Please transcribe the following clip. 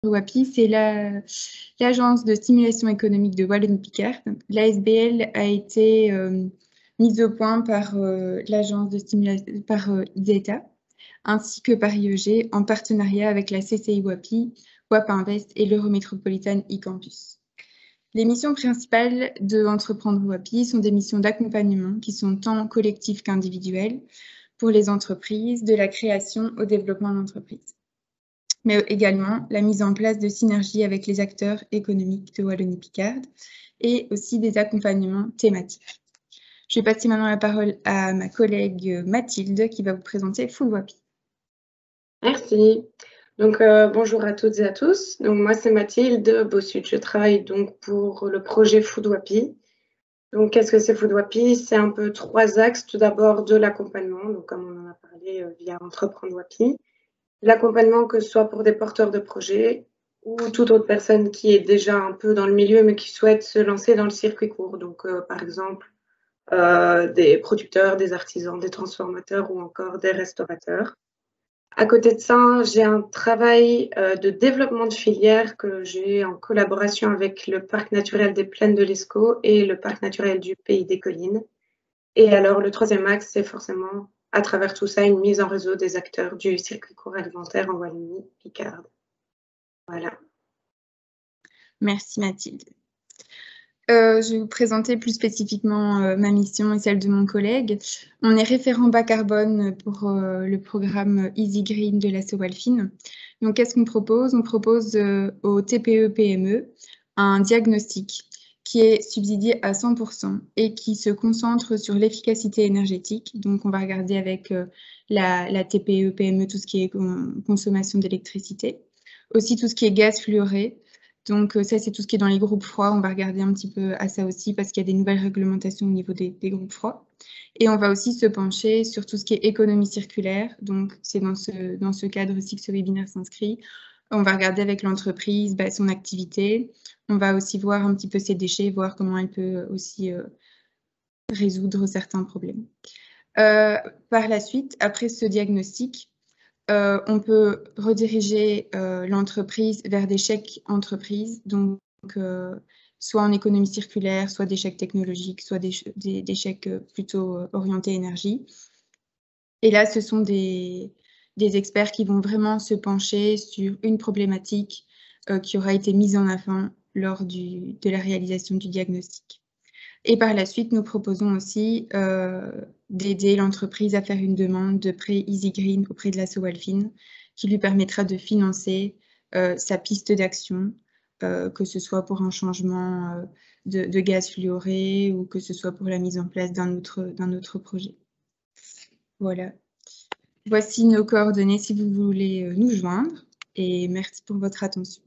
WAPI, c'est l'agence de stimulation économique de Wallonie-Picardie. L'ASBL a été mise au point par l'agence de stimulation, par IDETA, ainsi que par IEG, en partenariat avec la CCI WAPI, WAP Invest et l'Eurométropolitane e-Campus. Les missions principales de Entreprendre WAPI sont des missions d'accompagnement qui sont tant collectives qu'individuelles pour les entreprises, de la création au développement d'entreprises, mais également la mise en place de synergies avec les acteurs économiques de Wallonie-Picardie et aussi des accompagnements thématiques. Je vais passer maintenant la parole à ma collègue Mathilde qui va vous présenter Full WAPI. Merci. Donc, bonjour à toutes et à tous. Donc, moi, c'est Mathilde Bossut. Je travaille donc pour le projet Food WAPI. Donc, qu'est-ce que c'est Food WAPI? C'est un peu 3 axes. Tout d'abord, de l'accompagnement, donc comme on en a parlé via Entreprendre WAPI. L'accompagnement, que ce soit pour des porteurs de projets ou toute autre personne qui est déjà un peu dans le milieu, mais qui souhaite se lancer dans le circuit court. Donc, par exemple, des producteurs, des artisans, des transformateurs ou encore des restaurateurs. À côté de ça, j'ai un travail de développement de filière que j'ai en collaboration avec le Parc naturel des Plaines de l'Escaut et le Parc naturel du Pays des Collines. Et alors, le troisième axe, c'est forcément, à travers tout ça, une mise en réseau des acteurs du circuit court alimentaire en Wallonie-Picardie. Voilà. Merci Mathilde. Je vais vous présenter plus spécifiquement ma mission et celle de mon collègue. On est référent bas carbone pour le programme Easy Green de la Walfin. Donc, qu'est-ce qu'on propose? On propose aux TPE-PME un diagnostic qui est subsidié à 100% et qui se concentre sur l'efficacité énergétique. Donc, on va regarder avec la TPE-PME tout ce qui est consommation d'électricité, aussi tout ce qui est gaz fluoré. Donc, ça, c'est tout ce qui est dans les groupes froids. On va regarder un petit peu à ça aussi parce qu'il y a des nouvelles réglementations au niveau des groupes froids. Et on va aussi se pencher sur tout ce qui est économie circulaire. Donc, c'est dans ce cadre aussi que ce webinaire s'inscrit. On va regarder avec l'entreprise son activité. On va aussi voir un petit peu ses déchets, voir comment elle peut aussi résoudre certains problèmes. Par la suite, après ce diagnostic, on peut rediriger l'entreprise vers des chèques entreprises, donc soit en économie circulaire, soit des chèques technologiques, soit des chèques plutôt orientés énergie. Et là, ce sont des experts qui vont vraiment se pencher sur une problématique qui aura été mise en avant lors de la réalisation du diagnostic. Et par la suite, nous proposons aussi d'aider l'entreprise à faire une demande de prêt Easy Green auprès de la Walfin qui lui permettra de financer sa piste d'action, que ce soit pour un changement de gaz fluoré ou que ce soit pour la mise en place d'un autre projet. Voilà. Voici nos coordonnées si vous voulez nous joindre et merci pour votre attention.